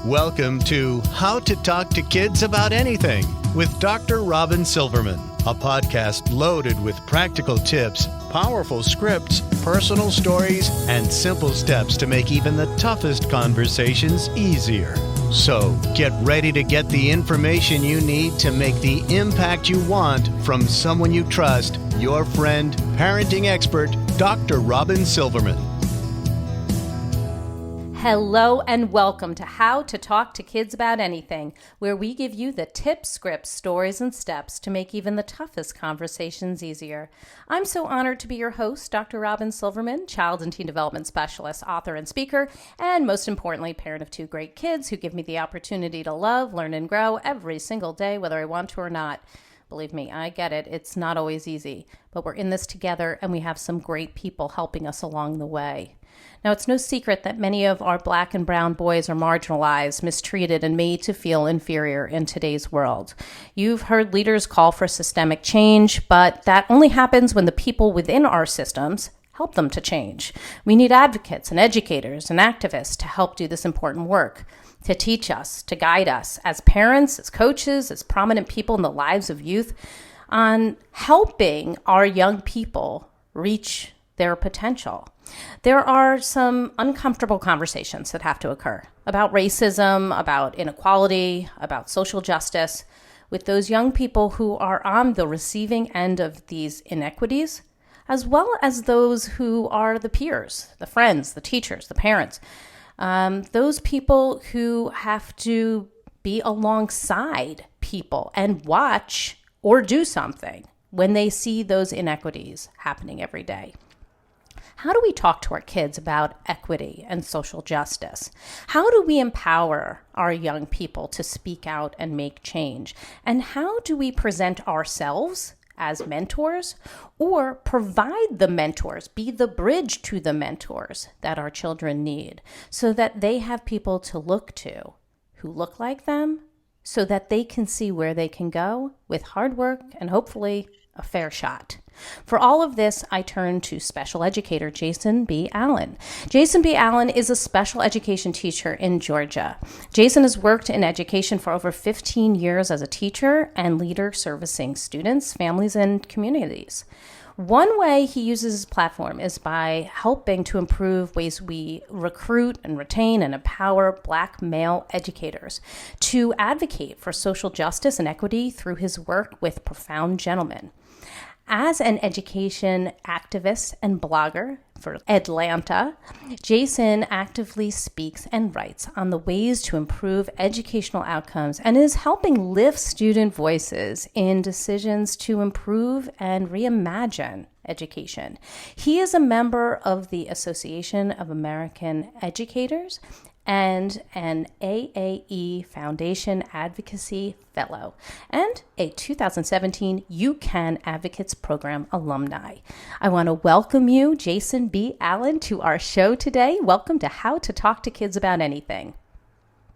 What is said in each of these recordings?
Welcome to How to Talk to Kids About Anything with Dr. Robyn Silverman, a podcast loaded with practical tips, powerful scripts, personal stories, and simple steps to make even the toughest conversations easier. So get ready to get the information you need to make the impact you want from someone you trust, your friend, parenting expert, Dr. Robyn Silverman. Hello and welcome to How to Talk to Kids About Anything, where we give you the tips, scripts, stories, and steps to make even the toughest conversations easier. I'm so honored to be your host, Dr. Robyn Silverman, child and teen development specialist, author, and speaker, and most importantly, parent of two great kids who give me the opportunity to love, learn, and grow every single day, whether I want to or not. Believe me, I get it. It's not always easy, but we're in this together and we have some great people helping us along the way. Now, it's no secret that many of our Black and brown boys are marginalized, mistreated, and made to feel inferior in today's world. You've heard leaders call for systemic change, but that only happens when the people within our systems help them to change. We need advocates and educators and activists to help do this important work, to teach us, to guide us as parents, as coaches, as prominent people in the lives of youth on helping our young people reach their potential. There are some uncomfortable conversations that have to occur about racism, about inequality, about social justice with those young people who are on the receiving end of these inequities, as well as those who are the peers, the friends, the teachers, the parents, those people who have to be alongside people and watch or do something when they see those inequities happening every day. How do we talk to our kids about equity and social justice? How do we empower our young people to speak out and make change? And how do we present ourselves as mentors or provide the mentors, be the bridge to the mentors that our children need so that they have people to look to who look like them so that they can see where they can go with hard work and hopefully a fair shot. For all of this, I turn to special educator Jason B. Allen. Jason B. Allen is a special education teacher in Georgia. Jason has worked in education for over 15 years as a teacher and leader servicing students, families, and communities. One way he uses his platform is by helping to improve ways we recruit and retain and empower Black male educators to advocate for social justice and equity through his work with Profound Gentlemen. As an education activist and blogger for Atlanta, Jason actively speaks and writes on the ways to improve educational outcomes and is helping lift student voices in decisions to improve and reimagine education. He is a member of the Association of American Educators and an AAE Foundation Advocacy Fellow, and a 2017 You Can Advocates Program alumni. I want to welcome you, Jason B. Allen, to our show today. Welcome to How to Talk to Kids About Anything.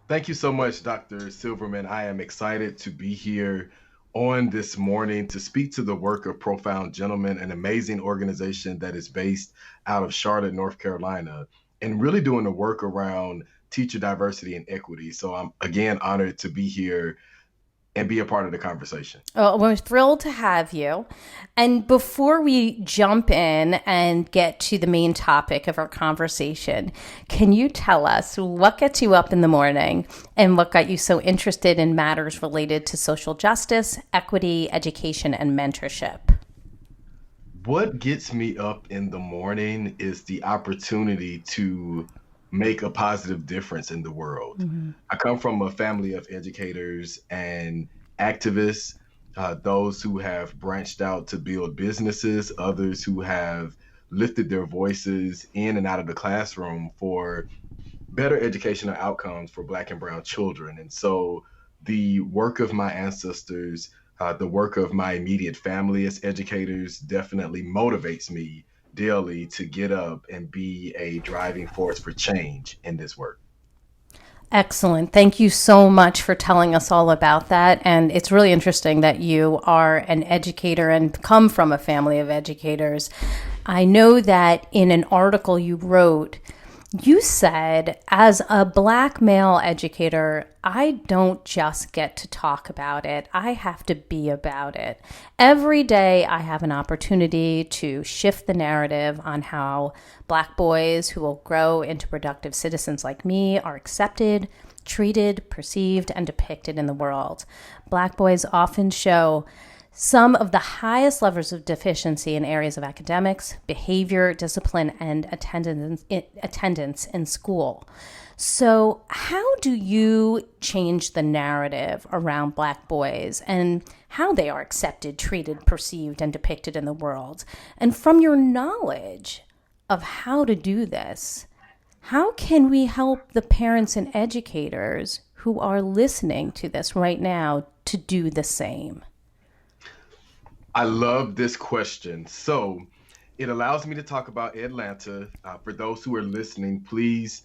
Thank you so much, Dr. Silverman. I am excited to be here on this morning to speak to the work of Profound Gentlemen, an amazing organization that is based out of Charlotte, North Carolina, and really doing the work around teacher diversity and equity. So I'm, again, honored to be here and be a part of the conversation. Well, we're thrilled to have you. And before we jump in and get to the main topic of our conversation, can you tell us what gets you up in the morning and what got you so interested in matters related to social justice, equity, education, and mentorship? What gets me up in the morning is the opportunity to make a positive difference in the world. Mm-hmm. I come from a family of educators and activists, those who have branched out to build businesses, others who have lifted their voices in and out of the classroom for better educational outcomes for Black and brown children. And so the work of my ancestors, the work of my immediate family as educators definitely motivates me daily to get up and be a driving force for change in this work. Excellent. Thank you so much for telling us all about that. And it's really interesting that you are an educator and come from a family of educators. I know that in an article you wrote, You said, as a Black male educator, I don't just get to talk about it, I have to be about it. Every day I have an opportunity to shift the narrative on how Black boys who will grow into productive citizens like me are accepted, treated, perceived, and depicted in the world. Black boys often show some of the highest levels of deficiency in areas of academics, behavior, discipline, and attendance in school. So how do you change the narrative around Black boys and how they are accepted, treated, perceived, and depicted in the world? And from your knowledge of how to do this, how can we help the parents and educators who are listening to this right now to do the same? I love this question. So it allows me to talk about Atlanta. For those who are listening, please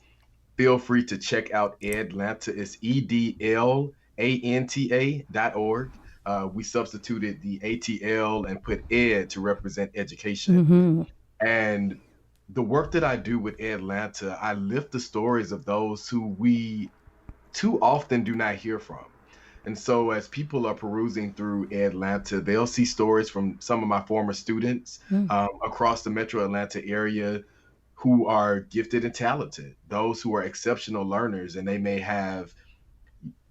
feel free to check out Edlanta. It's EDLANTA.org. We substituted the ATL and put ed to represent education. Mm-hmm. And the work that I do with Atlanta, I lift the stories of those who we too often do not hear from. And so, as people are perusing through Atlanta, they'll see stories from some of my former students across the metro Atlanta area who are gifted and talented, those who are exceptional learners, and they may have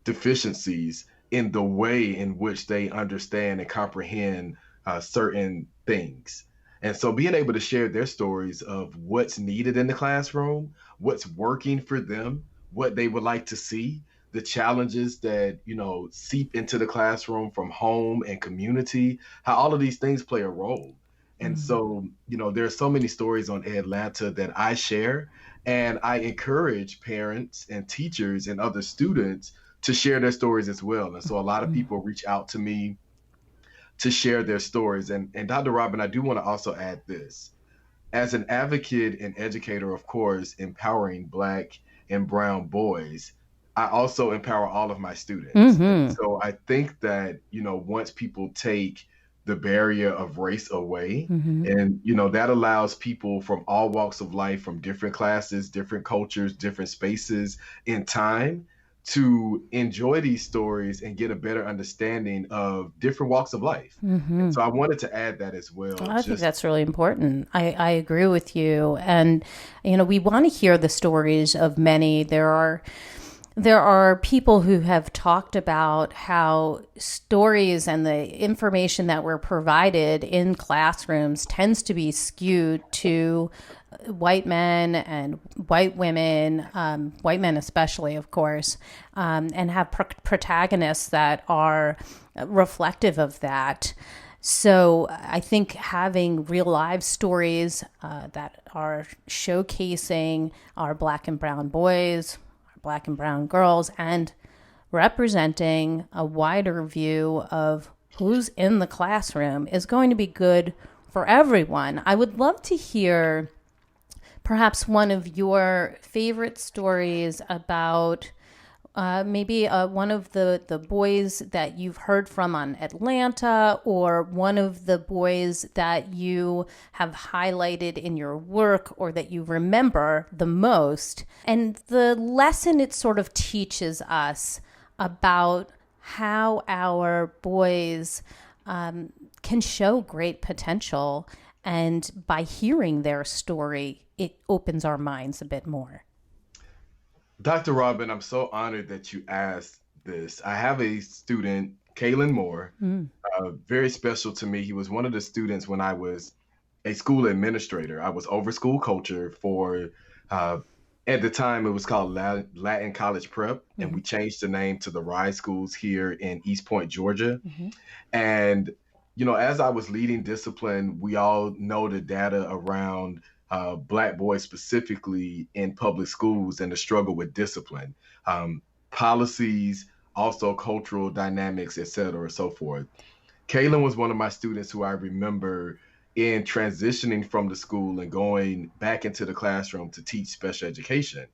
deficiencies in the way in which they understand and comprehend certain things. And so being able to share their stories of what's needed in the classroom, what's working for them, what they would like to see, the challenges that, seep into the classroom from home and community, how all of these things play a role. And so, there are so many stories on Atlanta that I share, and I encourage parents and teachers and other students to share their stories as well. And so a lot of people reach out to me to share their stories. And Dr. Robyn, I do want to also add this. As an advocate and educator, of course, empowering Black and brown boys, I also empower all of my students. And so I think that, once people take the barrier of race away, and, that allows people from all walks of life, from different classes, different cultures, different spaces in time, to enjoy these stories and get a better understanding of different walks of life. And so I wanted to add that as well. I think that's really important. I agree with you. And, we want to hear the stories of many. There are people who have talked about how stories and the information that we're provided in classrooms tends to be skewed to white men and white women, white men especially, of course, and have protagonists that are reflective of that. So I think having real live stories that are showcasing our Black and brown boys, Black and brown girls, and representing a wider view of who's in the classroom is going to be good for everyone. I would love to hear perhaps one of your favorite stories about maybe one of the boys that you've heard from on Atlanta, or one of the boys that you have highlighted in your work or that you remember the most, and the lesson it sort of teaches us about how our boys can show great potential. And by hearing their story, it opens our minds a bit more. Dr. Robyn, I'm so honored that you asked this. I have a student, Kalen Moore, very special to me. He was one of the students when I was a school administrator. I was over school culture for, at the time, it was called Latin College Prep, and we changed the name to the Rise Schools here in East Point, Georgia. And, as I was leading discipline, we all know the data around Black boys specifically in public schools and the struggle with discipline, policies, also cultural dynamics, et cetera, so forth. Kaylin was one of my students who I remember in transitioning from the school and going back into the classroom to teach special education.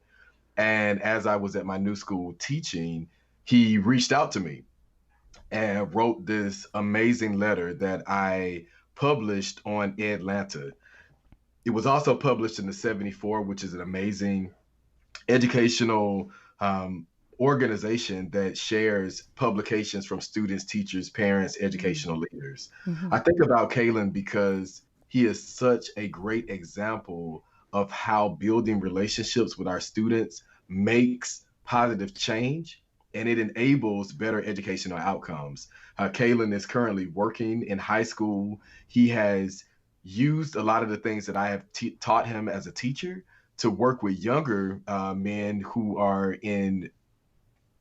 And as I was at my new school teaching, he reached out to me and wrote this amazing letter that I published on Atlanta. It was also published in the 74, which is an amazing educational organization that shares publications from students, teachers, parents, educational leaders. Mm-hmm. I think about Kalen because he is such a great example of how building relationships with our students makes positive change and it enables better educational outcomes. Kalen is currently working in high school. He has used a lot of the things that I have taught him as a teacher to work with younger men who are in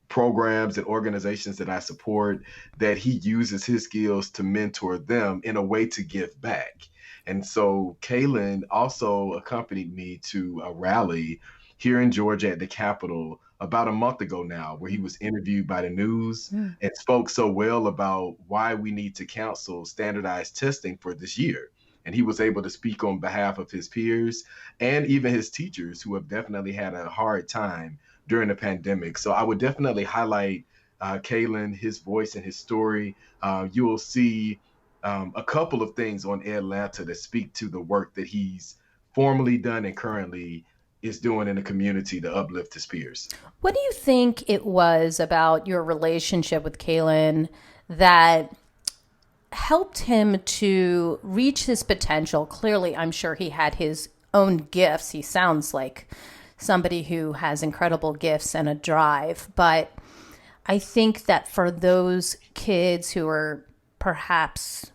programs and organizations that I support, that he uses his skills to mentor them in a way to give back. And so Kalen also accompanied me to a rally here in Georgia at the Capitol about a month ago now, where he was interviewed by the news Mm. and spoke so well about why we need to cancel standardized testing for this year. And he was able to speak on behalf of his peers and even his teachers who have definitely had a hard time during the pandemic. So I would definitely highlight Kalen, his voice and his story. You will see a couple of things on Atlanta that speak to the work that he's formerly done and currently is doing in the community to uplift his peers. What do you think it was about your relationship with Kalen that helped him to reach his potential? Clearly, I'm sure he had his own gifts. He sounds like somebody who has incredible gifts and a drive. But I think that for those kids who are perhaps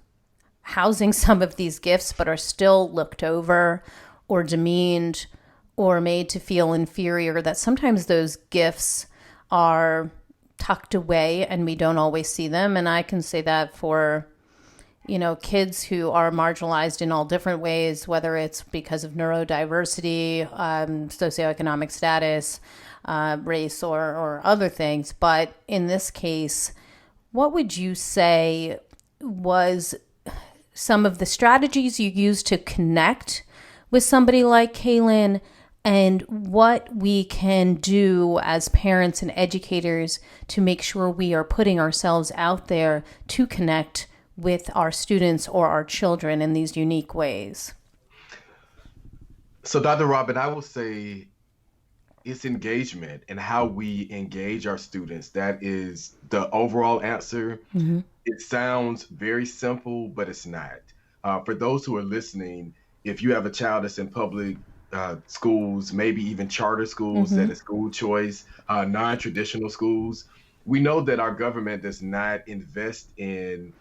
housing some of these gifts but are still looked over or demeaned or made to feel inferior, that sometimes those gifts are tucked away and we don't always see them. And I can say that for kids who are marginalized in all different ways, whether it's because of neurodiversity, socioeconomic status, race, or other things. But in this case, what would you say was some of the strategies you used to connect with somebody like Kalen, and what we can do as parents and educators to make sure we are putting ourselves out there to connect with our students or our children in these unique ways? So, Dr. Robin, I will say it's engagement and how we engage our students. That is the overall answer. Mm-hmm. It sounds very simple, but it's not. For those who are listening, if you have a child that's in public schools, maybe even charter schools, Mm-hmm. that is school choice, non-traditional schools, we know that our government does not invest in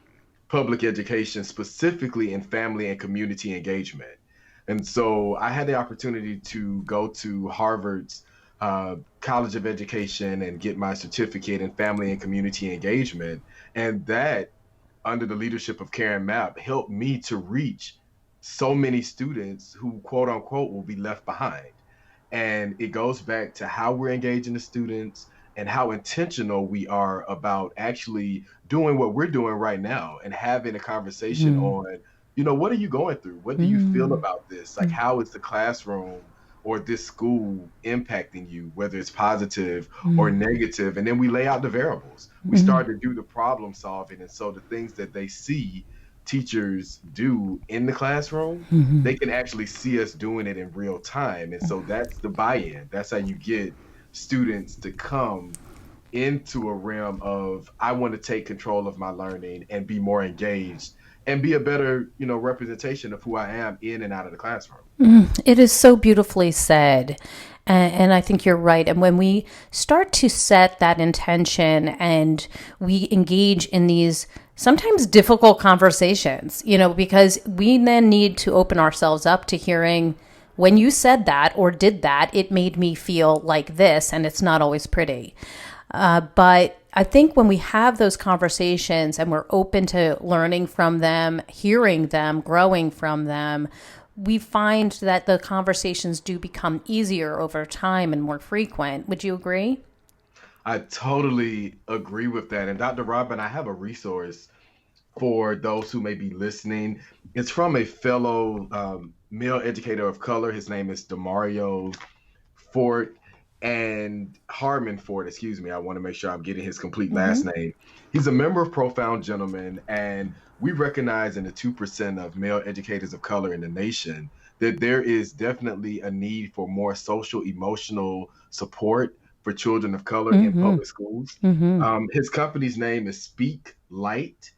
public education, specifically in family and community engagement. And so I had the opportunity to go to Harvard's College of Education and get my certificate in family and community engagement. And that, under the leadership of Karen Mapp, helped me to reach so many students who, quote unquote, will be left behind. And it goes back to how we're engaging the students and how intentional we are about actually doing what we're doing right now and having a conversation on, what are you going through? What do you feel Mm-hmm. about this? Like, how is the classroom or this school impacting you, whether it's positive or negative? And then we lay out the variables. We Mm-hmm. start to do the problem solving. And so the things that they see teachers do in the classroom, Mm-hmm. they can actually see us doing it in real time. And so that's the buy-in. That's how you get students to come into a realm of, I want to take control of my learning and be more engaged and be a better, representation of who I am in and out of the classroom. It is so beautifully said. And I think you're right. And when we start to set that intention and we engage in these sometimes difficult conversations, because we then need to open ourselves up to hearing, when you said that or did that, it made me feel like this, and it's not always pretty. But I think when we have those conversations and we're open to learning from them, hearing them, growing from them, we find that the conversations do become easier over time and more frequent. Would you agree? I totally agree with that. And Dr. Robin, I have a resource for those who may be listening. It's from a fellow male educator of color. His name is Demario Fort and Harmon Ford, excuse me. I want to make sure I'm getting his complete last Mm-hmm. name. He's a member of Profound Gentlemen, and we recognize in the 2% of male educators of color in the nation that there is definitely a need for more social emotional support for children of color in public schools. His company's name is Speak Light.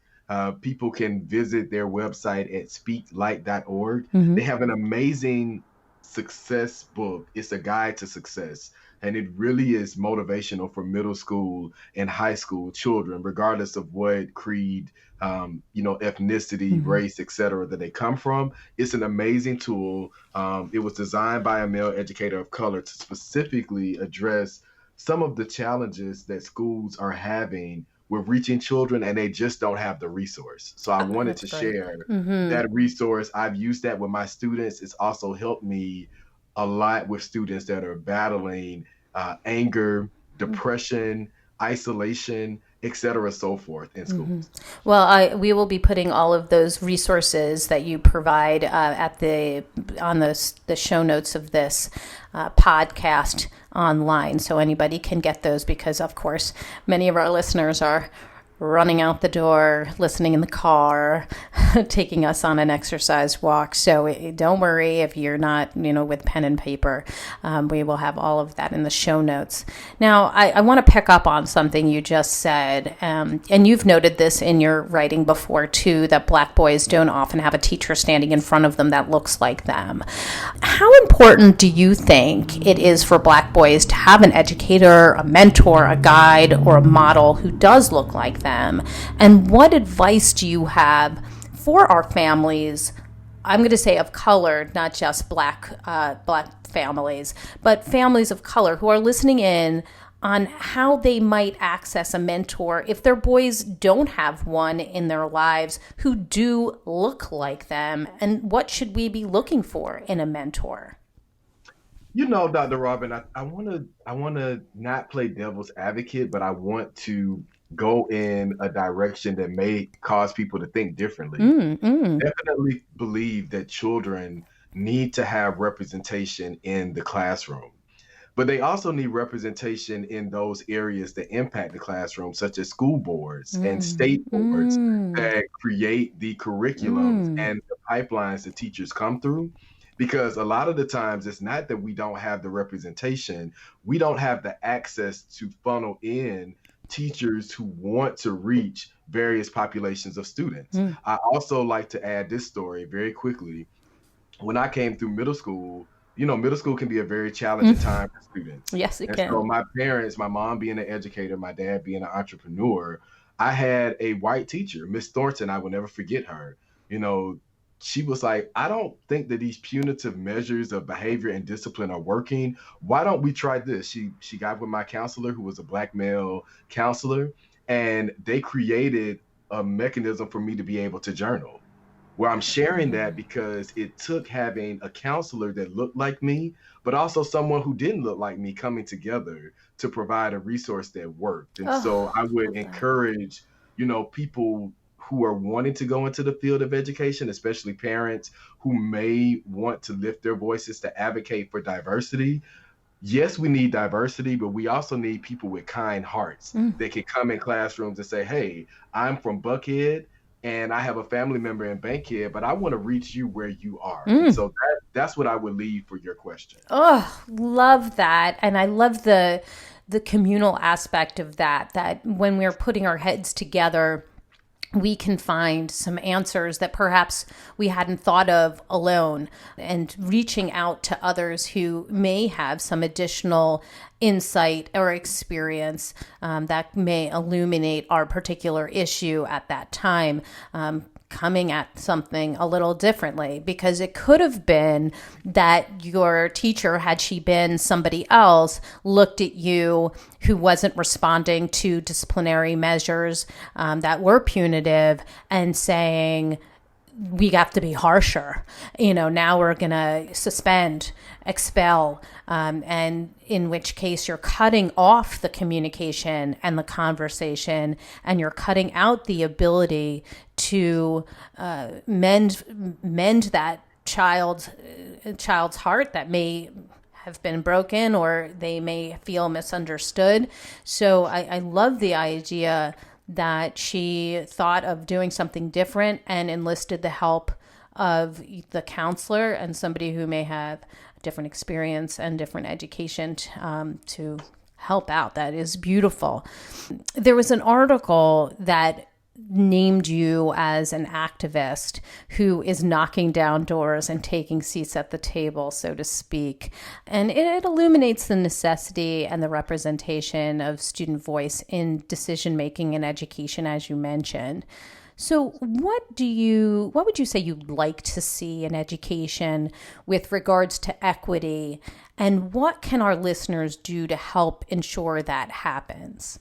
People can visit their website at speaklight.org. They have an amazing success book. It's a guide to success. And it really is motivational for middle school and high school children, regardless of what creed, ethnicity, race, etc., that they come from. It's an amazing tool. It was designed by a male educator of color to specifically address some of the challenges that schools are having with reaching children, and they just don't have the resource. So I wanted to share that resource. I've used that with my students. It's also helped me a lot with students that are battling anger, depression, isolation, et cetera, so forth in schools. Well, we will be putting all of those resources that you provide on the show notes of this podcast online, so anybody can get those, because of course many of our listeners are running out the door, listening in the car, taking us on an exercise walk. So don't worry if you're not, with pen and paper. We will have all of that in the show notes. Now, I want to pick up on something you just said, and you've noted this in your writing before too, that Black boys don't often have a teacher standing in front of them that looks like them. How important do you think it is for Black boys to have an educator, a mentor, a guide, or a model who does look like them? And what advice do you have for our families, I'm going to say of color, not just black families, but families of color who are listening in on how they might access a mentor if their boys don't have one in their lives who do look like them, and what should we be looking for in a mentor? Dr. Robyn, I want to not play devil's advocate, but I want to go in a direction that may cause people to think differently. Definitely believe that children need to have representation in the classroom, but they also need representation in those areas that impact the classroom, such as school boards and state boards that create the curriculums and the pipelines that teachers come through. Because a lot of the times it's not that we don't have the representation, we don't have the access to funnel in teachers who want to reach various populations of students. I also like to add this story very quickly. When I came through middle school, middle school can be a very challenging time for students. Yes, it can. So my parents, my mom being an educator, my dad being an entrepreneur, I had a white teacher, Miss Thornton. I will never forget her. She was like, I don't think that these punitive measures of behavior and discipline are working. Why don't we try this? She got with my counselor, who was a Black male counselor, and they created a mechanism for me to be able to journal. Where I'm sharing that because it took having a counselor that looked like me, but also someone who didn't look like me coming together to provide a resource that worked. And so I would encourage, people who are wanting to go into the field of education, especially parents who may want to lift their voices to advocate for diversity. Yes, we need diversity, but we also need people with kind hearts that can come in classrooms and say, hey, I'm from Buckhead and I have a family member in Bankhead, but I want to reach you where you are. And so that's what I would leave for your question. Oh, love that. And I love the communal aspect of that when we're putting our heads together, we can find some answers that perhaps we hadn't thought of alone, and reaching out to others who may have some additional insight or experience that may illuminate our particular issue at that time. Coming at something a little differently, because it could have been that your teacher, had she been somebody else, looked at you who wasn't responding to disciplinary measures that were punitive and saying, we have to be harsher. Now we're going to suspend, expel, and in which case you're cutting off the communication and the conversation, and you're cutting out the ability to mend that child's heart that may have been broken, or they may feel misunderstood. So I love the idea that she thought of doing something different and enlisted the help of the counselor and somebody who may have different experience and different education to help out. That is beautiful. There was an article that named you as an activist who is knocking down doors and taking seats at the table, so to speak. And it illuminates the necessity and the representation of student voice in decision-making and education, as you mentioned. So what would you say you'd like to see in education with regards to equity, and what can our listeners do to help ensure that happens?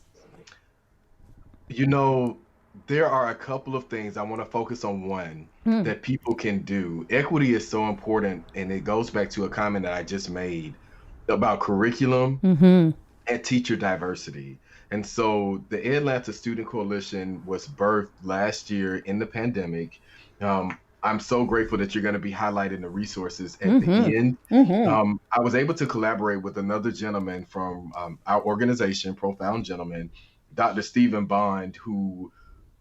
There are a couple of things. I want to focus on one that people can do. Equity is so important, and it goes back to a comment that I just made about curriculum and teacher diversity. And so the Atlanta Student Coalition was birthed last year in the pandemic. I'm so grateful that you're going to be highlighting the resources at the end. I was able to collaborate with another gentleman from our organization, Profound Gentleman, Dr. Stephen Bond, who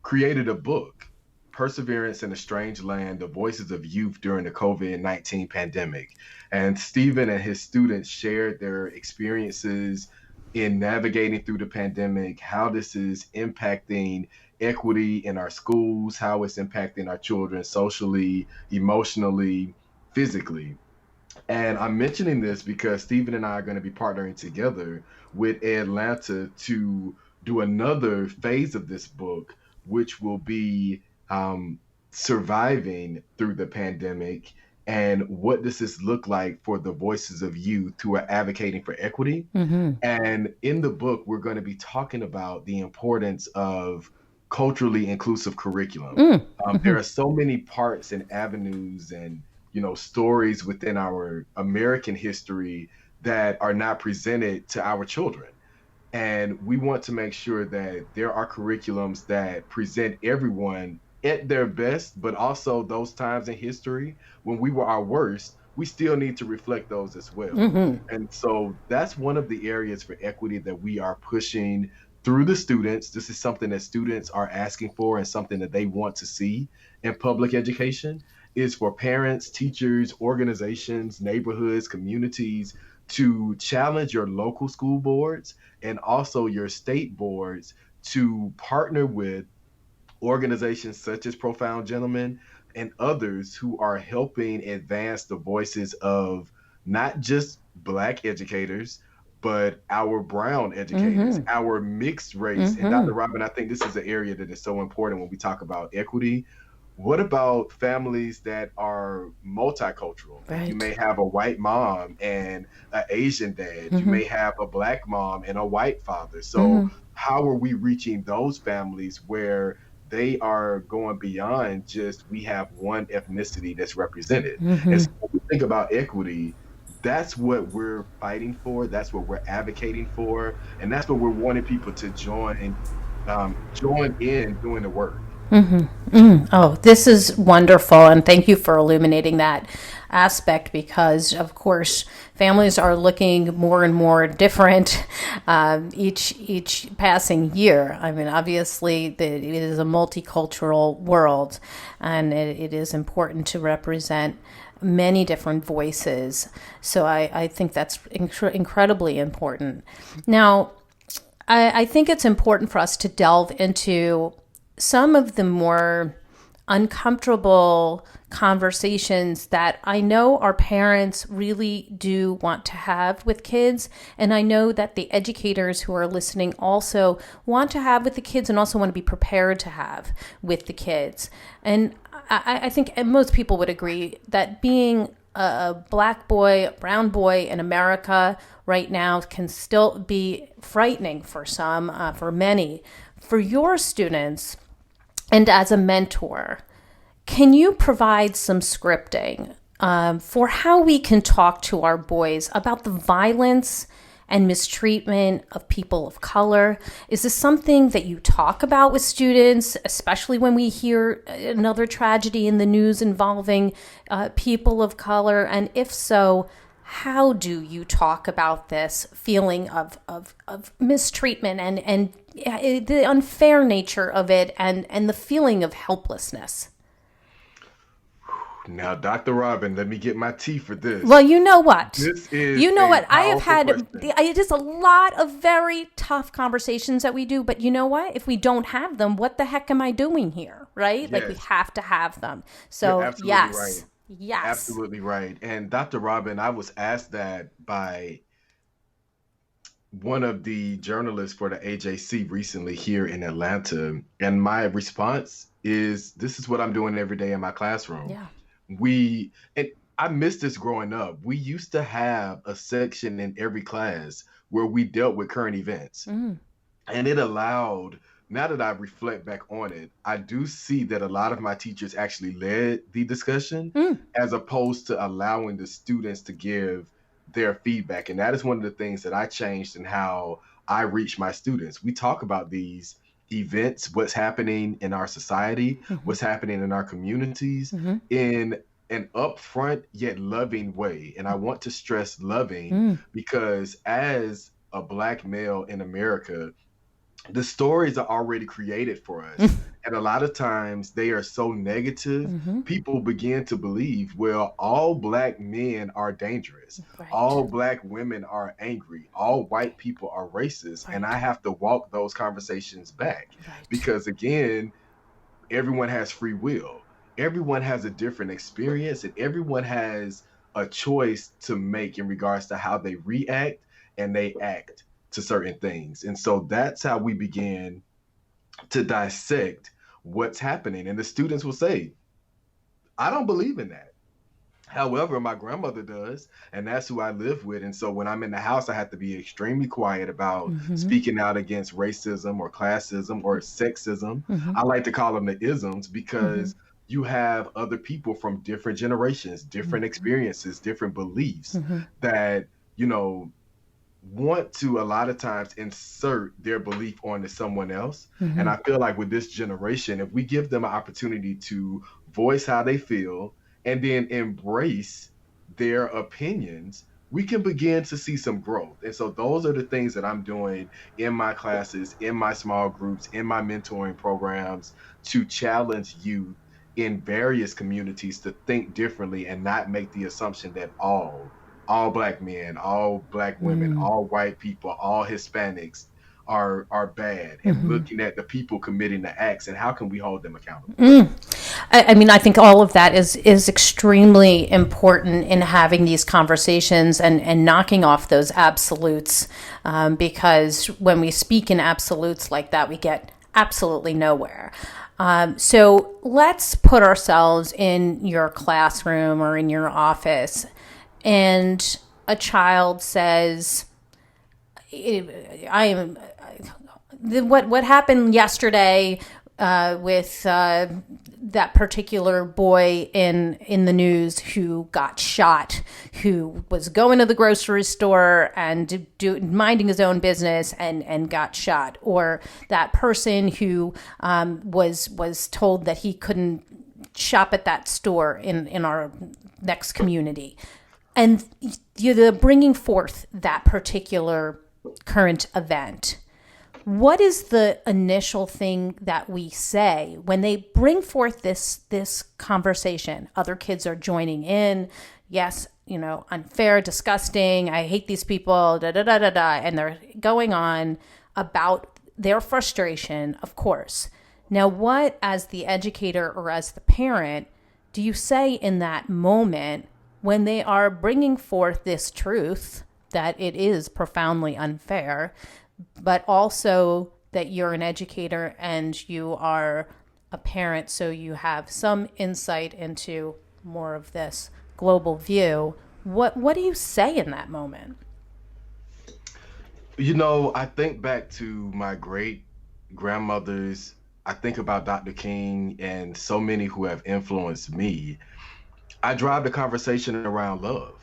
created a book, Perseverance in a Strange Land, The Voices of Youth During the COVID-19 Pandemic. And Stephen and his students shared their experiences in navigating through the pandemic, how this is impacting equity in our schools, how it's impacting our children socially, emotionally, physically. And I'm mentioning this because Stephen and I are going to be partnering together with Atlanta to do another phase of this book, which will be surviving through the pandemic, and what does this look like for the voices of youth who are advocating for equity. And in the book, we're going to be talking about the importance of culturally inclusive curriculum. There are so many parts and avenues and stories within our American history that are not presented to our children. And we want to make sure that there are curriculums that present everyone at their best, but also those times in history when we were our worst, we still need to reflect those as well. And so that's one of the areas for equity that we are pushing through the students. This is something that students are asking for and something that they want to see in public education, is for parents, teachers, organizations, neighborhoods, communities to challenge your local school boards and also your state boards to partner with organizations such as Profound Gentlemen and others who are helping advance the voices of not just Black educators, but our brown educators, our mixed race. And Dr. Robyn, I think this is an area that is so important when we talk about equity. What about families that are multicultural? Right. You may have a white mom and an Asian dad. You may have a Black mom and a white father. So how are we reaching those families where they are going beyond just we have one ethnicity that's represented? And so when we think about equity, that's what we're fighting for. That's what we're advocating for. And that's what we're wanting people to join in doing the work. Oh, this is wonderful. And thank you for illuminating that aspect, because of course families are looking more and more different each passing year. I mean, obviously it is a multicultural world, and it is important to represent many different voices. So I think that's incredibly important. Now, I think it's important for us to delve into some of the more uncomfortable conversations that I know our parents really do want to have with kids. And I know that the educators who are listening also want to have with the kids and also want to be prepared to have with the kids. And I think most people would agree that being a Black boy, a brown boy in America right now can still be frightening for some, for many. For your students, and as a mentor, can you provide some scripting for how we can talk to our boys about the violence and mistreatment of people of color? Is this something that you talk about with students, especially when we hear another tragedy in the news involving people of color? And if so, how do you talk about this feeling of mistreatment and the unfair nature of it and the feeling of helplessness? Now, Dr. Robyn, let me get my tea for this. Well, you know what? This is You know a what? I have had, powerful question. it is a lot of very tough conversations that we do, but you know what? If we don't have them, what the heck am I doing here, right? Like, we Yes. have to have them. You're So, absolutely yes. right. Yes. Absolutely right. And Dr. Robyn, I was asked that by one of the journalists for the AJC recently here in Atlanta. And my response is, this is what I'm doing every day in my classroom. Yeah. And I missed this growing up. We used to have a section in every class where we dealt with current events. Mm. And it allowed, now that I reflect back on it, I do see that a lot of my teachers actually led the discussion as opposed to allowing the students to give their feedback. And that is one of the things that I changed in how I reach my students. We talk about these events, what's happening in our society, what's happening in our communities in an upfront yet loving way. And I want to stress loving because as a Black male in America, the stories are already created for us. And a lot of times they are so negative, people begin to believe, well, all Black men are dangerous. Right. All Black women are angry. All white people are racist. And I have to walk those conversations back because, again, everyone has free will. Everyone has a different experience and everyone has a choice to make in regards to how they react and they act to certain things. And so that's how we begin to dissect what's happening. And the students will say, I don't believe in that. However, my grandmother does, and that's who I live with. And so when I'm in the house, I have to be extremely quiet about speaking out against racism or classism or sexism. I like to call them the isms because you have other people from different generations, different experiences, different beliefs that, want to a lot of times insert their belief onto someone else. And I feel like with this generation, if we give them an opportunity to voice how they feel and then embrace their opinions, we can begin to see some growth. And so those are the things that I'm doing in my classes, in my small groups, in my mentoring programs to challenge youth in various communities to think differently and not make the assumption that all Black men, all Black women, all white people, all Hispanics are bad, and looking at the people committing the acts and how can we hold them accountable. I mean, I think all of that is extremely important in having these conversations and knocking off those absolutes, because when we speak in absolutes like that, we get absolutely nowhere. So let's put ourselves in your classroom or in your office, and a child says, what happened yesterday with that particular boy in the news who got shot, who was going to the grocery store and minding his own business and got shot, or that person who was told that he couldn't shop at that store in our next community. And you're bringing forth that particular current event. What is the initial thing that we say when they bring forth this conversation? Other kids are joining in. Yes, unfair, disgusting. I hate these people. Da da da da da, and they're going on about their frustration, of course. Now, what, as the educator or as the parent, do you say in that moment when they are bringing forth this truth that it is profoundly unfair, but also that you're an educator and you are a parent, so you have some insight into more of this global view? What do you say in that moment? I think back to my great grandmothers. I think about Dr. King and so many who have influenced me. I drive the conversation around love.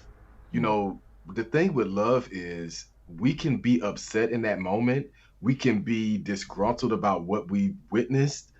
The thing with love is we can be upset in that moment. We can be disgruntled about what we witnessed.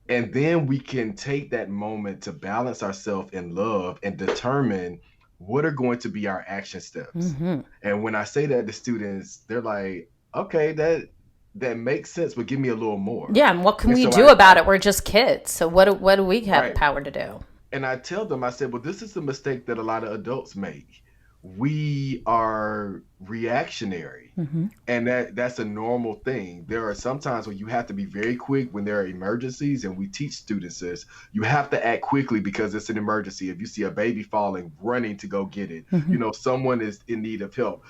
And then we can take that moment to balance ourselves in love and determine what are going to be our action steps. And when I say that to students, they're like, okay, that makes sense, but give me a little more. Yeah, and what can we do about it? We're just kids. So what do we have power to do? And I tell them, I said, well, this is the mistake that a lot of adults make. We are reactionary. And that's a normal thing. There are some times when you have to be very quick when there are emergencies, and we teach students this. You have to act quickly because it's an emergency. If you see a baby falling, running to go get it. Someone is in need of help.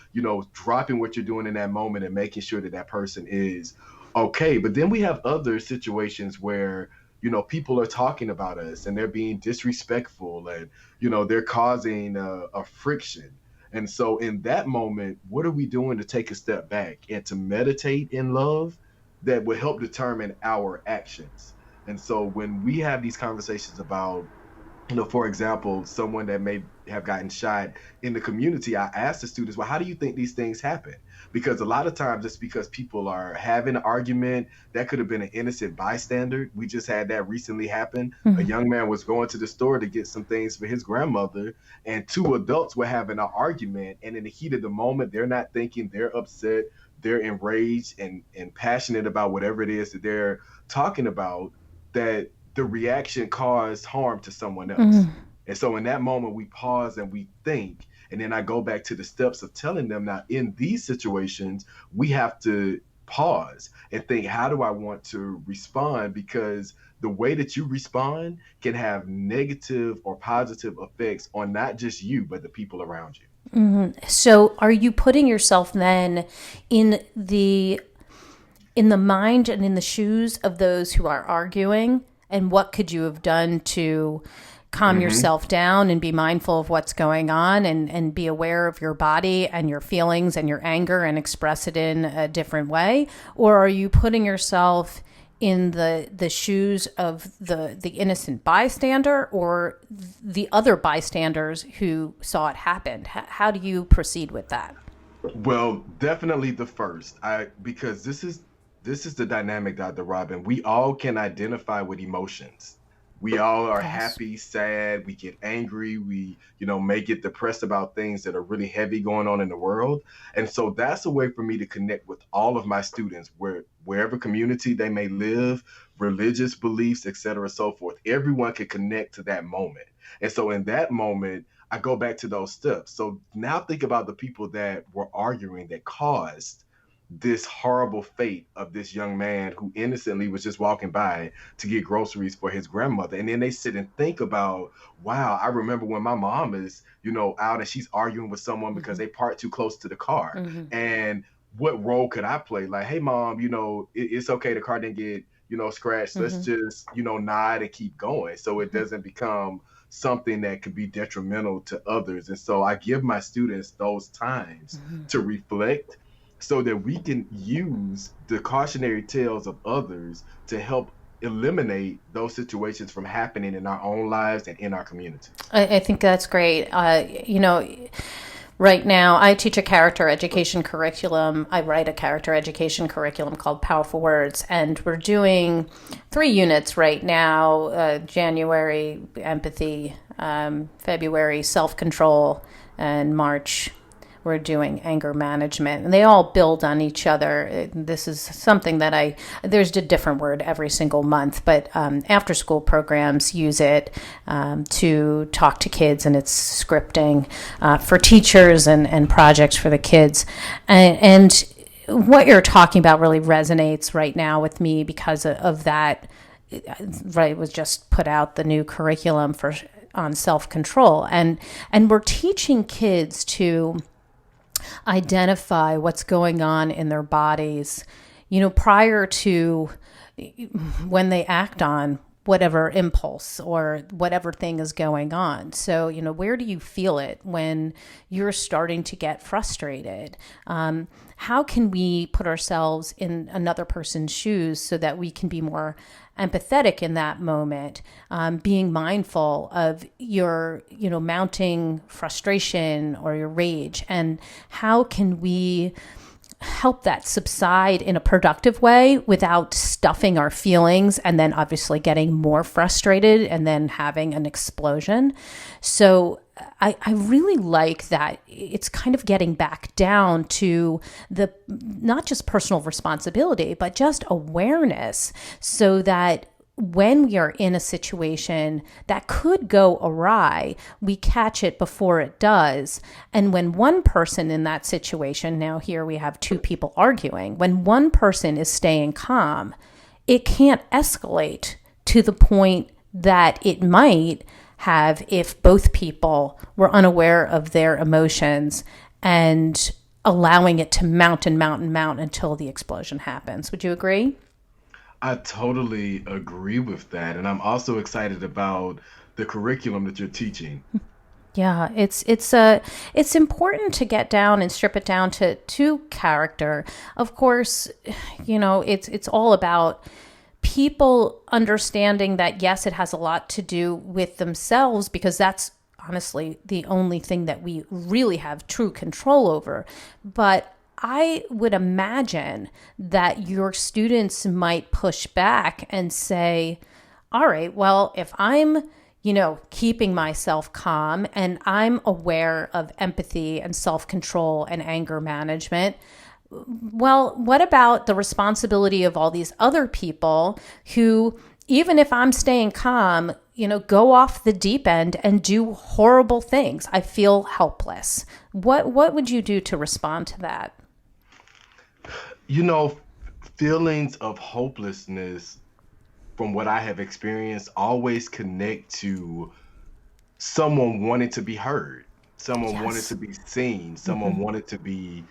Dropping what you're doing in that moment and making sure that that person is okay. But then we have other situations where people are talking about us and they're being disrespectful, and they're causing a friction. And so in that moment, what are we doing to take a step back and to meditate in love that will help determine our actions? And so when we have these conversations about, for example, someone that may have gotten shot in the community, I ask the students, well, how do you think these things happen? Because a lot of times it's because people are having an argument. That could have been an innocent bystander. We just had that recently happen. A young man was going to the store to get some things for his grandmother, and two adults were having an argument. And in the heat of the moment, they're not thinking, they're upset, they're enraged and passionate about whatever it is that they're talking about, that the reaction caused harm to someone else. And so in that moment, we pause and we think. And then I go back to the steps of telling them, now in these situations, we have to pause and think, how do I want to respond? Because the way that you respond can have negative or positive effects on not just you, but the people around you. So are you putting yourself then in the mind and in the shoes of those who are arguing? And what could you have done to calm yourself down and be mindful of what's going on, and be aware of your body and your feelings and your anger and express it in a different way? Or are you putting yourself in the shoes of the innocent bystander or the other bystanders who saw it happen? How do you proceed with that? Well, definitely the first. Because this is the dynamic, Dr. Robyn. We all can identify with emotions. We all are happy, sad, we get angry, we, may get depressed about things that are really heavy going on in the world. And so that's a way for me to connect with all of my students, wherever community they may live, religious beliefs, et cetera, so forth. Everyone can connect to that moment. And so in that moment, I go back to those steps. So now think about the people that were arguing that caused this horrible fate of this young man who innocently was just walking by to get groceries for his grandmother. And then they sit and think about, wow, I remember when my mom is, out and she's arguing with someone because they parked too close to the car. And what role could I play? Like, hey, mom, it's okay. The car didn't get, scratched. Let's just, nod and keep going. So it doesn't become something that could be detrimental to others. And so I give my students those times to reflect, so that we can use the cautionary tales of others to help eliminate those situations from happening in our own lives and in our community. I think that's great. Right now, I teach a character education curriculum. I write a character education curriculum called Powerful Words, and we're doing 3 units right now: January, empathy; February, self-control; and March, we're doing anger management, and they all build on each other. This is something that there's a different word every single month, but after school programs use it to talk to kids, and it's scripting for teachers and projects for the kids. And what you're talking about really resonates right now with me because of that. Right, was just put out the new curriculum on self-control, and we're teaching kids to identify what's going on in their bodies, prior to when they act on whatever impulse or whatever thing is going on. So, where do you feel it when you're starting to get frustrated? How can we put ourselves in another person's shoes so that we can be more empathetic in that moment, being mindful of your, mounting frustration or your rage, and how can we help that subside in a productive way without stuffing our feelings and then obviously getting more frustrated and then having an explosion. So I really like that it's kind of getting back down to the not just personal responsibility, but just awareness, so that when we are in a situation that could go awry, we catch it before it does. And when one person in that situation, now here we have two people arguing, when one person is staying calm, it can't escalate to the point that it might have if both people were unaware of their emotions and allowing it to mount and mount and mount until the explosion happens. Would you agree? I totally agree with that. And I'm also excited about the curriculum that you're teaching. Yeah, it's important to get down and strip it down to character. Of course, it's all about people understanding that, yes, it has a lot to do with themselves, because that's honestly the only thing that we really have true control over. But I would imagine that your students might push back and say, all right, well, if I'm, keeping myself calm and I'm aware of empathy and self-control and anger management, well, what about the responsibility of all these other people who, even if I'm staying calm, go off the deep end and do horrible things? I feel helpless. What would you do to respond to that? Feelings of hopelessness, from what I have experienced, always connect to someone wanting to be heard, someone wanted to be seen, someone wanted to be,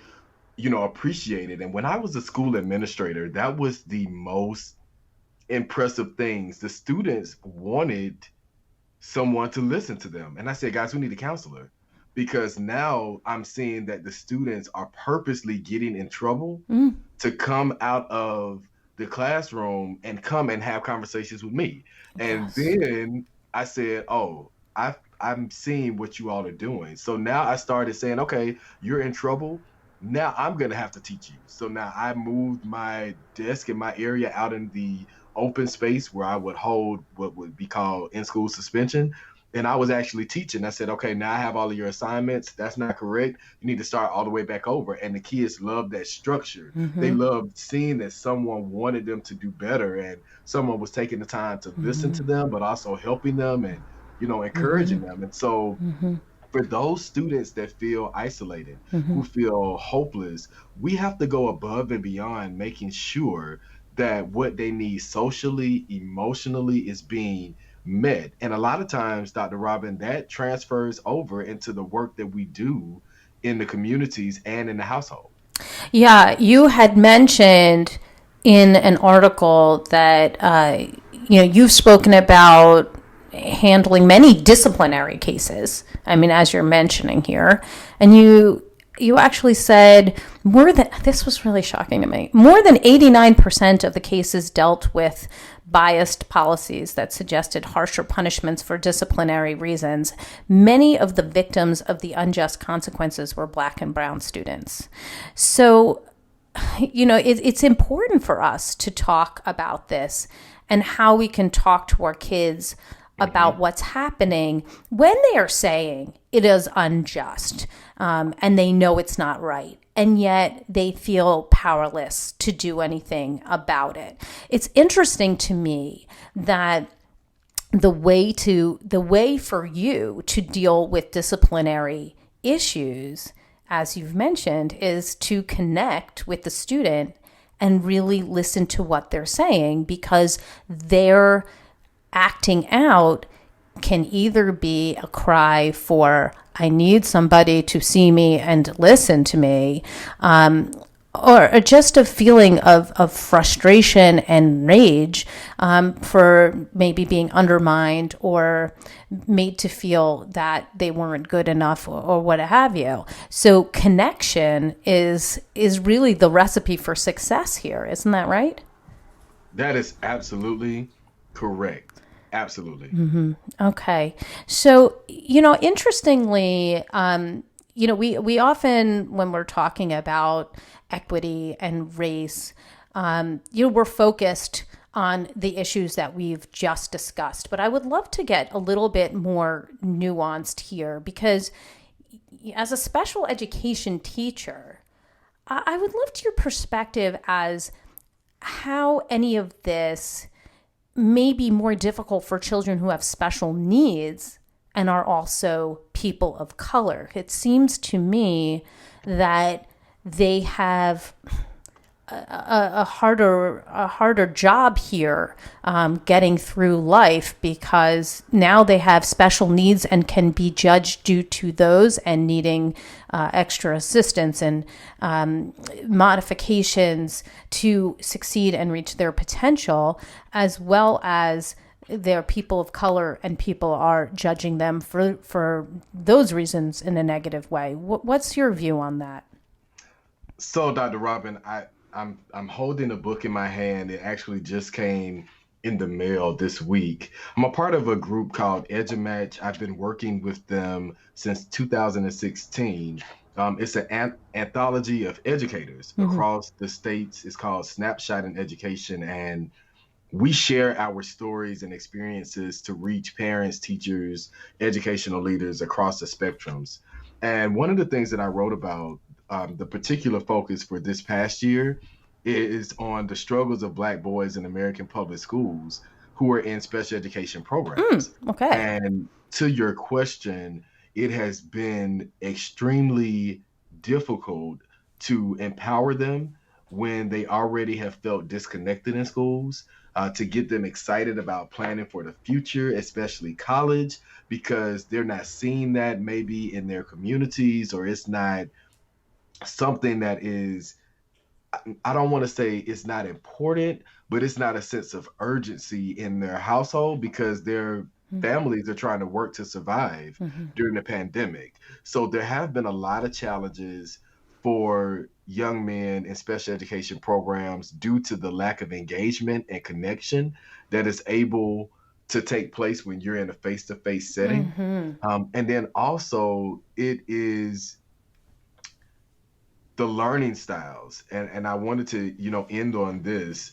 appreciated. And when I was a school administrator, that was the most impressive things. The students wanted someone to listen to them. And I said, guys, we need a counselor, because now I'm seeing that the students are purposely getting in trouble to come out of the classroom and come and have conversations with me. And then I said, oh, I'm seeing what you all are doing. So now I started saying, okay, you're in trouble. Now I'm going to have to teach you. So now I moved my desk and my area out in the open space where I would hold what would be called in-school suspension. And I was actually teaching. I said, okay, now I have all of your assignments. That's not correct. You need to start all the way back over. And the kids loved that structure. They loved seeing that someone wanted them to do better, and someone was taking the time to listen to them, but also helping them and, encouraging them. And so for those students that feel isolated, who feel hopeless, we have to go above and beyond making sure that what they need socially, emotionally is being met. And a lot of times, Dr. Robyn, that transfers over into the work that we do in the communities and in the household. Yeah, you had mentioned in an article that, you've spoken about handling many disciplinary cases. I mean, as you're mentioning here, and you actually said this was really shocking to me, more than 89% of the cases dealt with biased policies that suggested harsher punishments for disciplinary reasons. Many of the victims of the unjust consequences were Black and brown students. So, it's important for us to talk about this and how we can talk to our kids about what's happening when they are saying it is unjust, and they know it's not right, and yet they feel powerless to do anything about it. It's interesting to me that the way for you to deal with disciplinary issues, as you've mentioned, is to connect with the student and really listen to what they're saying, because they're acting out can either be a cry for, I need somebody to see me and listen to me, or just a feeling of frustration and rage for maybe being undermined or made to feel that they weren't good enough, or what have you. So connection is really the recipe for success here. Isn't that right? That is absolutely correct. Absolutely. Okay. So, interestingly, we often, when we're talking about equity and race, we're focused on the issues that we've just discussed. But I would love to get a little bit more nuanced here, because as a special education teacher, I would love your perspective as how any of this may be more difficult for children who have special needs and are also people of color. It seems to me that they have a harder job here getting through life, because now they have special needs and can be judged due to those and needing extra assistance and modifications to succeed and reach their potential, as well as they're people of color and people are judging them for those reasons in a negative way. What's your view on that? So, Dr. Robyn, I'm holding a book in my hand. It actually just came in the mail this week. I'm a part of a group called EduMatch. I've been working with them since 2016. It's an anthology of educators across the states. It's called Snapshot in Education, and we share our stories and experiences to reach parents, teachers, educational leaders across the spectrums. And one of the things that I wrote about, the particular focus for this past year, is on the struggles of Black boys in American public schools who are in special education programs. Okay. And to your question, it has been extremely difficult to empower them when they already have felt disconnected in schools, to get them excited about planning for the future, especially college, because they're not seeing that maybe in their communities, or it's not something that is, I don't want to say it's not important, but it's not a sense of urgency in their household because their families are trying to work to survive during the pandemic. So there have been a lot of challenges for young men in special education programs due to the lack of engagement and connection that is able to take place when you're in a face-to-face setting. And then also it is the learning styles. And I wanted to, end on this.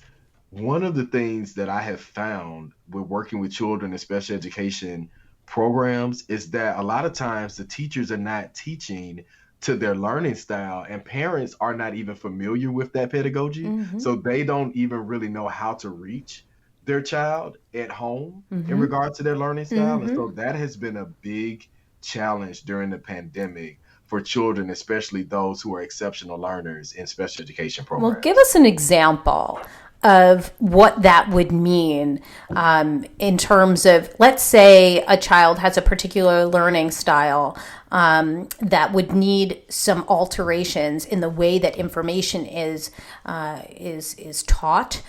One of the things that I have found with working with children in special education programs is that a lot of times the teachers are not teaching to their learning style, and parents are not even familiar with that pedagogy. So they don't even really know how to reach their child at home in regard to their learning style. And so that has been a big challenge during the pandemic for children, especially those who are exceptional learners in special education programs. Well, give us an example of what that would mean in terms of, let's say a child has a particular learning style that would need some alterations in the way that information is taught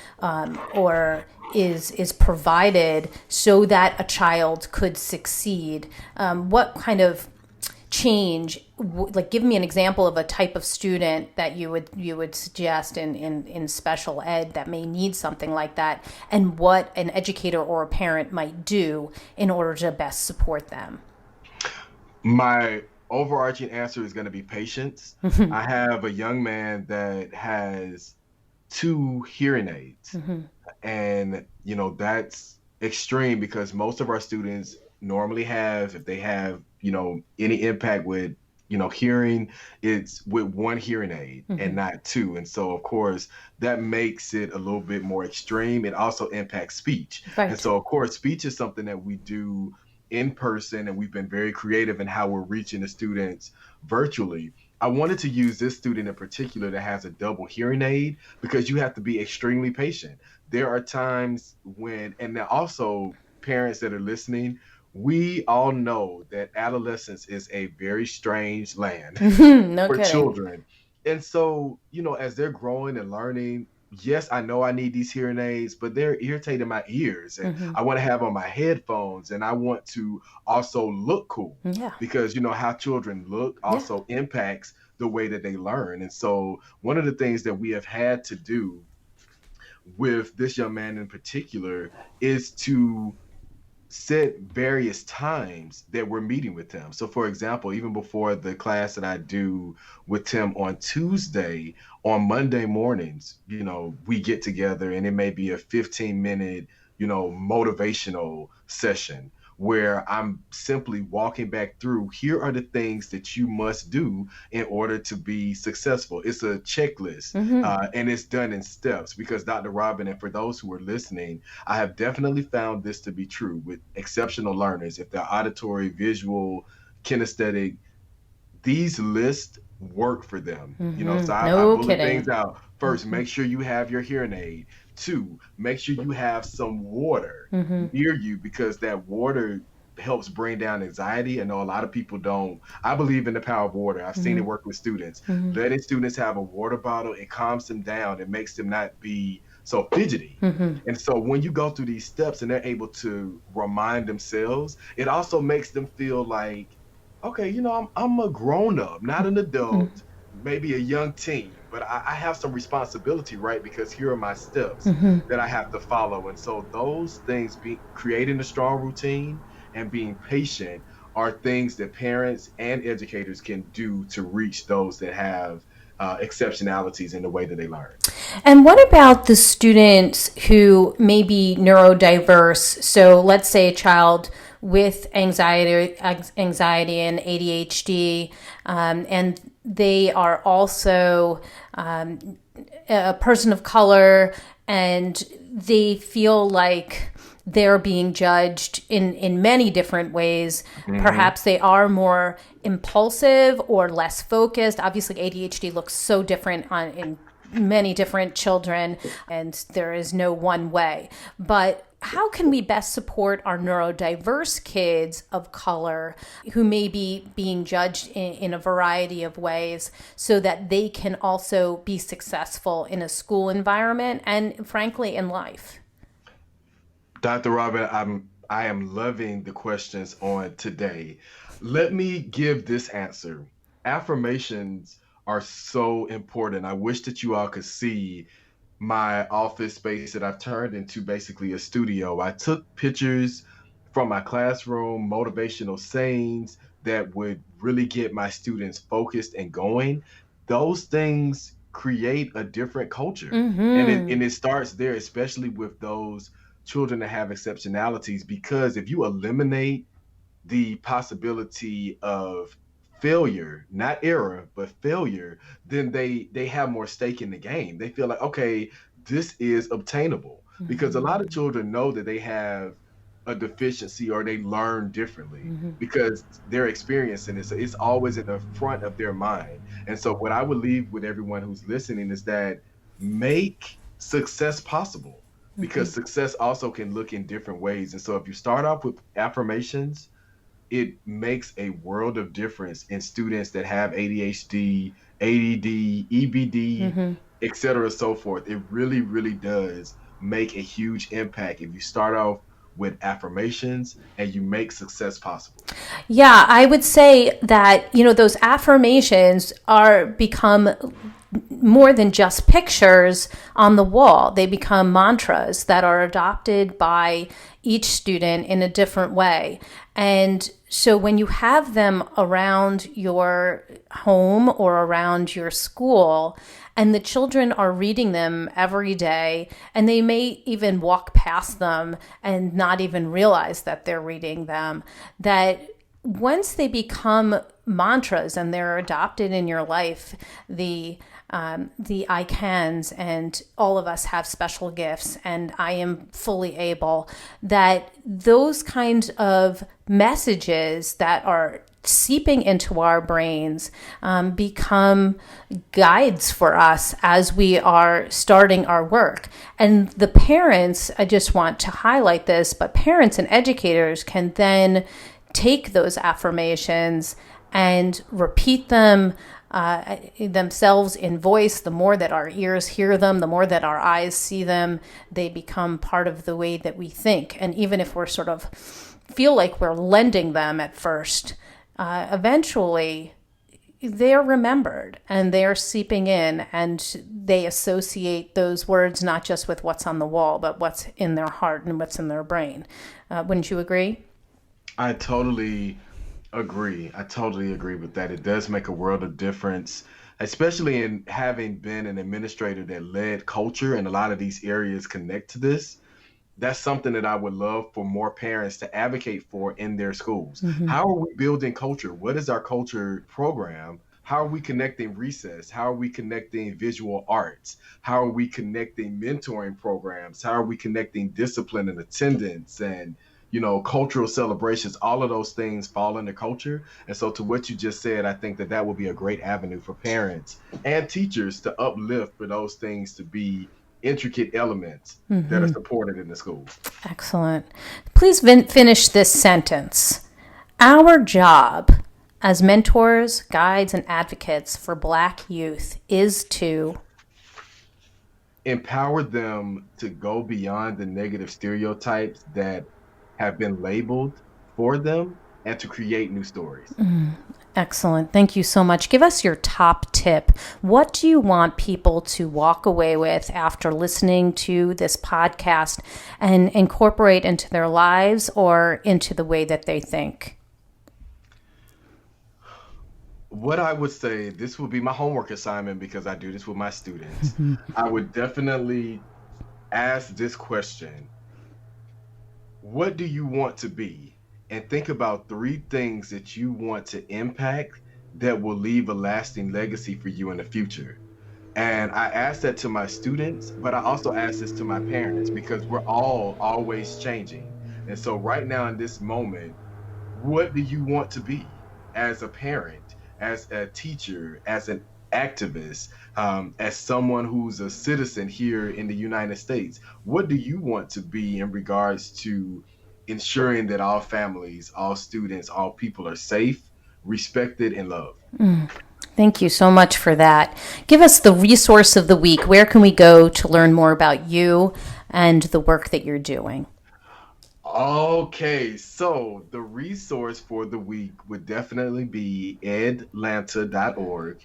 or is provided so that a child could succeed. What kind of change, like give me an example of a type of student that you would suggest in special ed that may need something like that, and what an educator or a parent might do in order to best support them. My overarching answer is going to be patience. I have a young man that has 2 hearing aids, and that's extreme because most of our students normally have, if they have any impact with hearing, it's with 1 hearing aid and not 2. And so of course that makes it a little bit more extreme. It also impacts speech. Right. And so of course speech is something that we do in person, and we've been very creative in how we're reaching the students virtually. I wanted to use this student in particular that has a double hearing aid because you have to be extremely patient. There are times when, and then also parents that are listening, we all know that adolescence is a very strange land No for kidding. children. And so, as they're growing and learning, yes, I know I need these hearing aids, but they're irritating my ears. And I want to have on my headphones, and I want to also look cool. Yeah. Because, how children look also impacts the way that they learn. And so one of the things that we have had to do with this young man in particular is to set various times that we're meeting with him. So for example, even before the class that I do with Tim on Tuesday, on Monday mornings, we get together and it may be a 15-minute, motivational session where I'm simply walking back through, here are the things that you must do in order to be successful. It's a checklist, and it's done in steps because Dr. Robyn, and for those who are listening, I have definitely found this to be true with exceptional learners. If they're auditory, visual, kinesthetic, these lists work for them. So I No bullet kidding. things out. First, make sure you have your hearing aid. Two, make sure you have some water near you because that water helps bring down anxiety. I know a lot of people don't. I believe in the power of water. I've seen it work with students. Letting students have a water bottle, it calms them down. It makes them not be so fidgety. And so when you go through these steps and they're able to remind themselves, it also makes them feel like, okay, I'm a grown up, not an adult, maybe a young teen, but I have some responsibility, right? Because here are my steps that I have to follow. And so those things, creating a strong routine and being patient, are things that parents and educators can do to reach those that have exceptionalities in the way that they learn. And what about the students who may be neurodiverse? So let's say a child with anxiety and ADHD, and they are also a person of color, and they feel like they're being judged in many different ways. Perhaps they are more impulsive or less focused. Obviously, ADHD looks so different in many different children, and there is no one way. But how can we best support our neurodiverse kids of color who may be being judged in a variety of ways so that they can also be successful in a school environment and, frankly, in life? Dr. Robyn, I am loving the questions on today. Let me give this answer. Affirmations are so important. I wish that you all could see my office space that I've turned into basically a studio. I took pictures from my classroom, motivational sayings that would really get my students focused and going. Those things create a different culture. And it starts there, especially with those children that have exceptionalities, because if you eliminate the possibility of failure, not error, but failure, then they have more stake in the game. They feel like, okay, this is obtainable because a lot of children know that they have a deficiency or they learn differently because they're experiencing it. So it's always in the front of their mind. And so what I would leave with everyone who's listening is that make success possible because success also can look in different ways. And so if you start off with affirmations, it makes a world of difference in students that have ADHD, ADD, EBD, et cetera, so forth. It really, really does make a huge impact if you start off with affirmations and you make success possible. Yeah, I would say that, those affirmations become more than just pictures on the wall. They become mantras that are adopted by each student in a different way. And so when you have them around your home or around your school, and the children are reading them every day, and they may even walk past them and not even realize that they're reading them, that once they become mantras and they're adopted in your life, the I cans and all of us have special gifts and I am fully able, that those kinds of messages that are seeping into our brains become guides for us as we are starting our work. And the parents, I just want to highlight this, but parents and educators can then take those affirmations and repeat them themselves in voice. The more that our ears hear them, the more that our eyes see them, they become part of the way that we think. And even if we're sort of feel like we're lending them at first, eventually they're remembered and they're seeping in, and they associate those words not just with what's on the wall, but what's in their heart and what's in their brain. Wouldn't you agree? I totally agree. I totally agree with that. It does make a world of difference, especially in having been an administrator that led culture, and a lot of these areas connect to this. that's something that I would love for more parents to advocate for in their schools. How are we building culture? What is our culture program? How are we connecting recess? How are we connecting visual arts? How are we connecting mentoring programs? How are we connecting discipline and attendance and cultural celebrations? All of those things fall into culture. And so to what you just said, I think that would be a great avenue for parents and teachers to uplift for those things to be intricate elements that are supported in the school. Excellent. Please finish this sentence. Our job as mentors, guides, and advocates for Black youth is to empower them to go beyond the negative stereotypes that have been labeled for them and to create new stories. Excellent. Thank you so much. Give us your top tip. What do you want people to walk away with after listening to this podcast and incorporate into their lives or into the way that they think? What I would say, this will be my homework assignment because I do this with my students. I would definitely ask this question: what do you want to be? And think about 3 things that you want to impact that will leave a lasting legacy for you in the future. And I ask that to my students, but I also ask this to my parents because we're all always changing. And so right now in this moment, what do you want to be as a parent, as a teacher, as an activist, as someone who's a citizen here in the United States? What do you want to be in regards to ensuring that all families, all students, all people are safe, respected, and loved? Thank you so much for that. Give us the resource of the week. Where can we go to learn more about you and the work that you're doing? Okay, so the resource for the week would definitely be edlanta.org.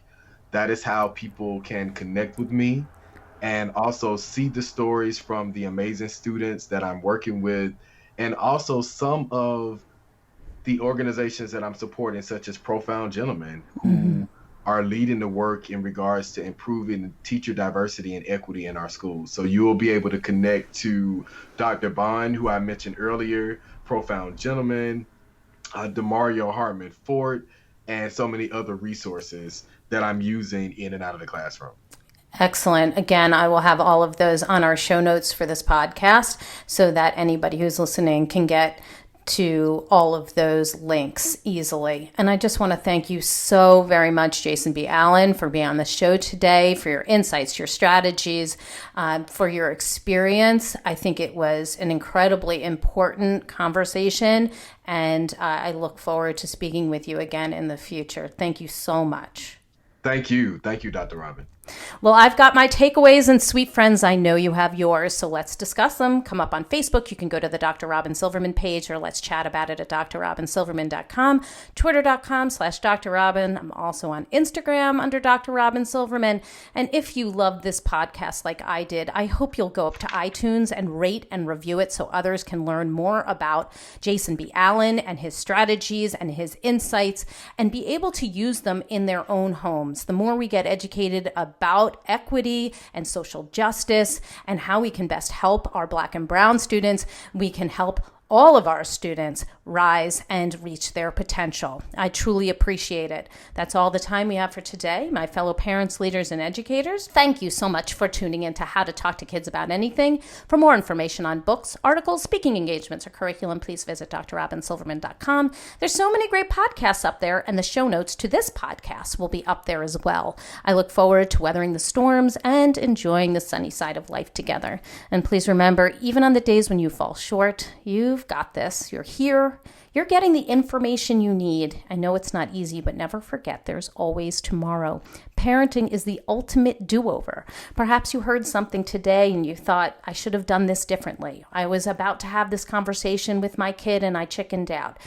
That is how people can connect with me and also see the stories from the amazing students that I'm working with, and also some of the organizations that I'm supporting, such as Profound Gentlemen, who are leading the work in regards to improving teacher diversity and equity in our schools. So you will be able to connect to Dr. Bond, who I mentioned earlier, Profound Gentlemen, Demario Hartman Fort, and so many other resources that I'm using in and out of the classroom. Excellent. Again, I will have all of those on our show notes for this podcast so that anybody who's listening can get to all of those links easily. And I just want to thank you so very much, Jason B. Allen, for being on the show today, for your insights, your strategies, for your experience. I think it was an incredibly important conversation, and I look forward to speaking with you again in the future. Thank you so much. Thank you. Thank you, Dr. Robyn. Well, I've got my takeaways, and sweet friends, I know you have yours, so let's discuss them. Come up on Facebook. You can go to the Dr. Robyn Silverman page, or let's chat about it at drrobynsilverman.com, twitter.com/Dr. Robyn. I'm also on Instagram under Dr. Robyn Silverman. And if you love this podcast like I did, I hope you'll go up to iTunes and rate and review it so others can learn more about Jason B. Allen and his strategies and his insights and be able to use them in their own homes. The more we get educated about equity and social justice and how we can best help our Black and Brown students, we can help all of our students rise and reach their potential. I truly appreciate it. That's all the time we have for today. My fellow parents, leaders, and educators, thank you so much for tuning in to How to Talk to Kids About Anything. For more information on books, articles, speaking engagements, or curriculum, please visit drrobynsilverman.com. There's so many great podcasts up there, and the show notes to this podcast will be up there as well. I look forward to weathering the storms and enjoying the sunny side of life together. And please remember, even on the days when you fall short, you've got this. You're here. You're getting the information you need. I know it's not easy, but never forget there's always tomorrow. Parenting is the ultimate do-over. Perhaps you heard something today and you thought, I should have done this differently. I was about to have this conversation with my kid and I chickened out.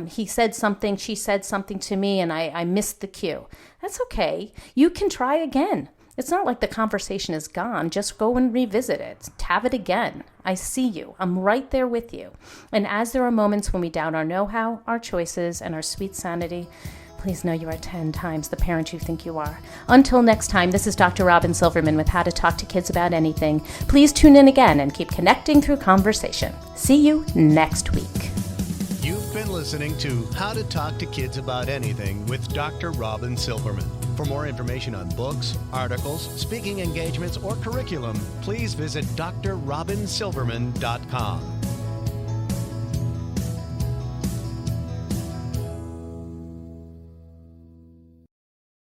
He said something, she said something to me, and I missed the cue. That's okay. You can try again. It's not like the conversation is gone. Just go and revisit it. Have it again. I see you. I'm right there with you. And as there are moments when we doubt our know-how, our choices, and our sweet sanity, please know you are 10 times the parent you think you are. Until next time, this is Dr. Robyn Silverman with How to Talk to Kids About Anything. Please tune in again and keep connecting through conversation. See you next week. You've been listening to How to Talk to Kids About Anything with Dr. Robyn Silverman. For more information on books, articles, speaking engagements, or curriculum, please visit drrobynsilverman.com.